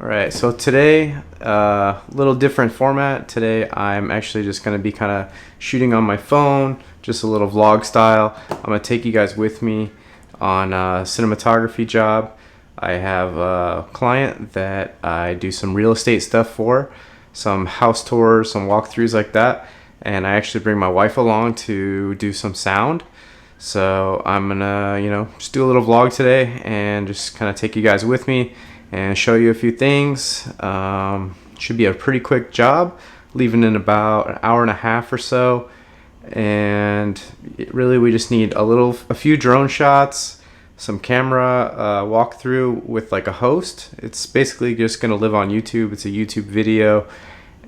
All right, so today, a little different format. Today, I'm actually just going to be kind of shooting on my phone, just a little vlog style. I'm going to take you guys with me on a cinematography job. I have a client that I do some real estate stuff for, some house tours, some walkthroughs like that, and I actually bring my wife along to do some sound. So I'm gonna, just do a little vlog today and just kind of take you guys with me and show you a few things. Should be a pretty quick job, leaving in about an hour and a half or so. And really, we just need a few drone shots, some camera walkthrough with like a host. It's basically just gonna live on YouTube. It's a YouTube video,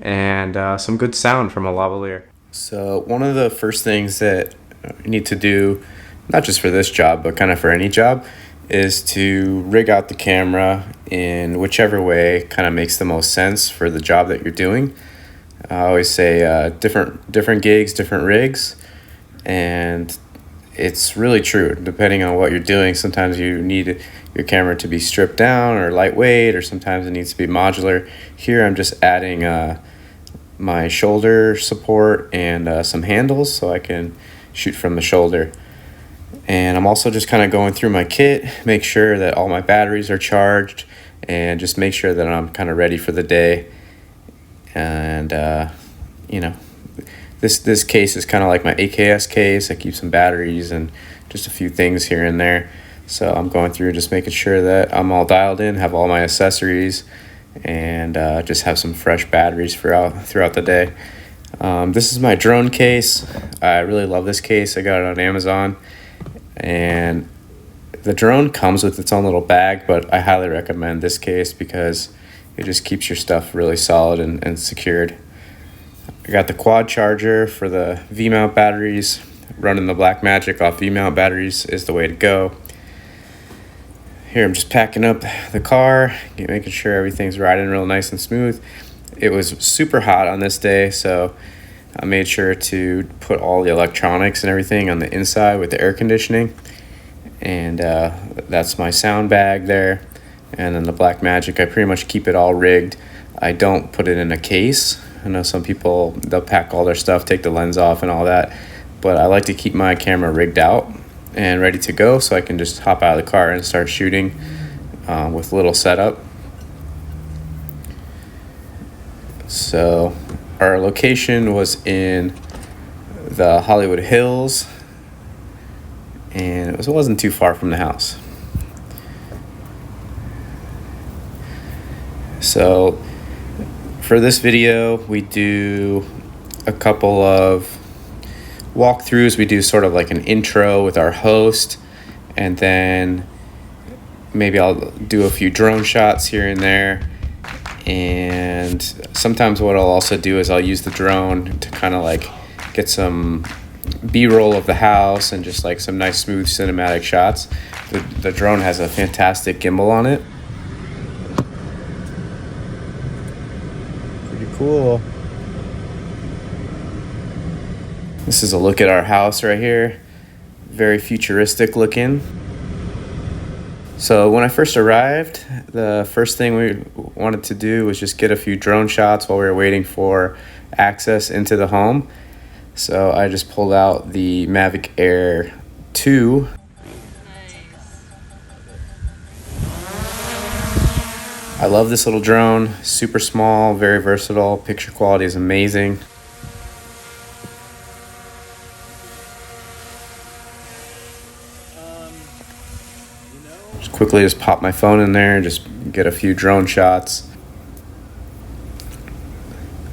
and some good sound from a lavalier. So one of the first things that you need to do, not just for this job, but kind of for any job, is to rig out the camera in whichever way kind of makes the most sense for the job that you're doing. I always say different gigs, different rigs, and it's really true. Depending on what you're doing, sometimes you need your camera to be stripped down or lightweight, or sometimes it needs to be modular. Here I'm just adding my shoulder support and some handles so I can shoot from the shoulder. And I'm also just kind of going through my kit, make sure that all my batteries are charged, and just make sure that I'm kind of ready for the day. And this case is kind of like my AKS case. I keep some batteries and just a few things here and there. So I'm going through just making sure that I'm all dialed in, have all my accessories, and just have some fresh batteries throughout the day. This is my drone case. I really love this case. I got it on Amazon, and the drone comes with its own little bag, but I highly recommend this case because it just keeps your stuff really solid and secured. I got the quad charger for the V-mount batteries. Running the Blackmagic off V-mount batteries is the way to go. Here I'm just packing up the car, making sure everything's riding real nice and smooth. It was super hot on this day, so I made sure to put all the electronics and everything on the inside with the air conditioning. And that's my sound bag there. And then the Blackmagic, I pretty much keep it all rigged. I don't put it in a case. I know some people, they'll pack all their stuff, take the lens off and all that. But I like to keep my camera rigged out and ready to go so I can just hop out of the car and start shooting with little setup. So our location was in the Hollywood Hills, and it wasn't too far from the house. So for this video, we do a couple of walkthroughs. We do sort of like an intro with our host, and then maybe I'll do a few drone shots here and there. And sometimes what I'll also do is I'll use the drone to kind of like get some B-roll of the house and just like some nice smooth cinematic shots. The drone has a fantastic gimbal on it. Pretty cool. This is a look at our house right here. Very futuristic looking. So when I first arrived, the first thing we wanted to do was just get a few drone shots while we were waiting for access into the home. So I just pulled out the Mavic Air 2. I love this little drone, super small, very versatile, picture quality is amazing. Quickly just pop my phone in there and just get a few drone shots.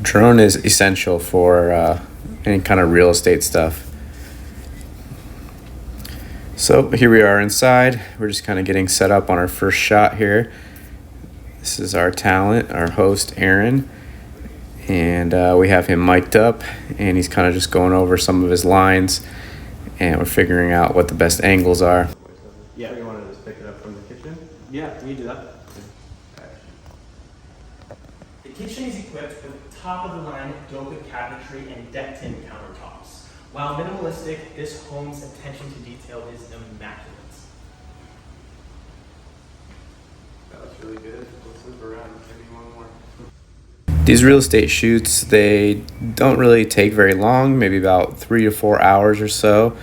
Drone is essential for any kind of real estate stuff. So here we are inside. We're just kind of getting set up on our first shot here. This is our talent, our host, Aaron. And we have him mic'd up, and he's kind of just going over some of his lines, and we're figuring out what the best angles are. Yeah. You want to just pick it up from the kitchen? Yeah, you do that. Okay. The kitchen is equipped with top-of-the-line Doka cabinetry and deck-tin countertops. While minimalistic, this home's attention to detail is immaculate. That was really good. Let's move around. These real estate shoots, they don't really take very long, maybe about 3 to 4 hours or so.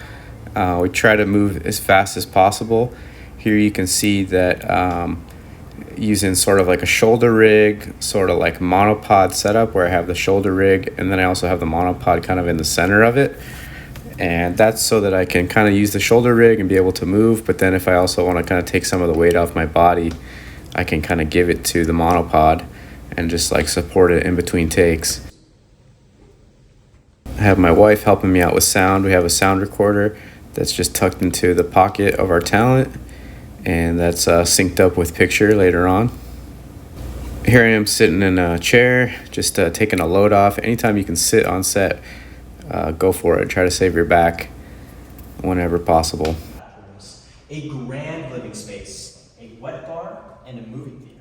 We try to move as fast as possible. Here you can see that using sort of like a shoulder rig, sort of like monopod setup where I have the shoulder rig and then I also have the monopod kind of in the center of it. And that's so that I can kind of use the shoulder rig and be able to move. But then if I also want to kind of take some of the weight off my body, I can kind of give it to the monopod and just like support it in between takes. I have my wife helping me out with sound. We have a sound recorder that's just tucked into the pocket of our talent, and that's synced up with picture later on. Here I am sitting in a chair, just taking a load off. Anytime you can sit on set, go for it. Try to save your back whenever possible. A grand living space, a wet bar, and a movie theater.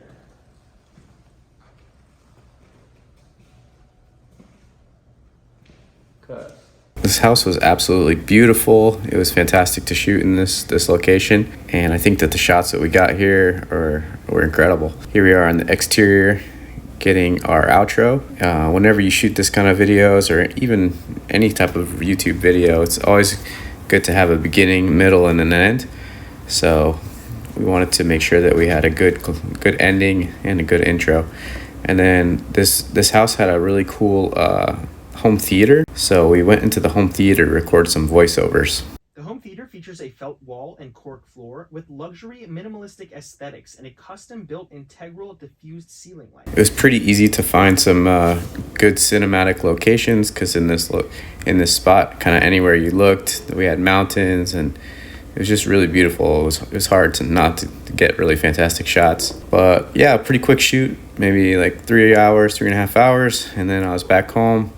Cut. This house was absolutely beautiful. It was fantastic to shoot in this location, and I think that the shots that we got here were incredible. Here we are on the exterior getting our outro. Whenever you shoot this kind of videos or even any type of YouTube video, it's always good to have a beginning, middle, and an end. So we wanted to make sure that we had a good ending and a good intro. And then this house had a really cool home theater, so we went into the home theater to record some voiceovers. The home theater features a felt wall and cork floor with luxury minimalistic aesthetics and a custom-built integral diffused ceiling light. It was pretty easy to find some good cinematic locations because in this spot, kind of anywhere you looked, we had mountains, and it was just really beautiful. It was hard to get really fantastic shots, but yeah, pretty quick shoot, maybe like 3.5 hours, and then I was back home.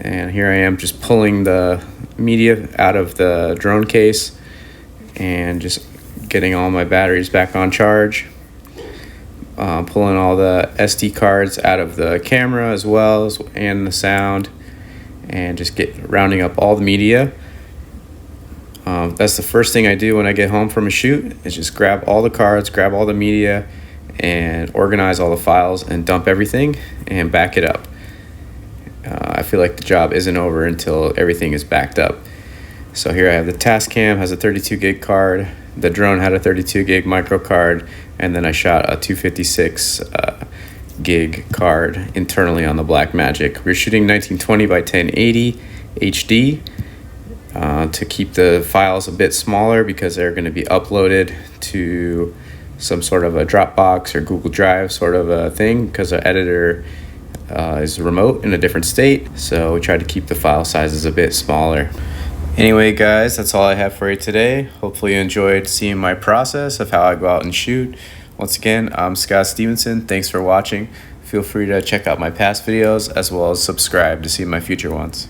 And here I am just pulling the media out of the drone case and just getting all my batteries back on charge. Pulling all the SD cards out of the camera as well and the sound, and just rounding up all the media. That's the first thing I do when I get home from a shoot, is just grab all the cards, grab all the media, and organize all the files and dump everything and back it up. I feel like the job isn't over until everything is backed up. So here I have the Tascam, has a 32 gig card. The drone had a 32 gig micro card, and then I shot a 256 gig card internally on the Blackmagic. We're shooting 1920 by 1080 HD to keep the files a bit smaller because they're going to be uploaded to some sort of a Dropbox or Google Drive sort of a thing, because our editor is remote in a different state, so we try to keep the file sizes a bit smaller. Anyway guys, that's all I have for you today. Hopefully you enjoyed seeing my process of how I go out and shoot. Once again, I'm Scott Stevenson. Thanks for watching. Feel free to check out my past videos as well as subscribe to see my future ones.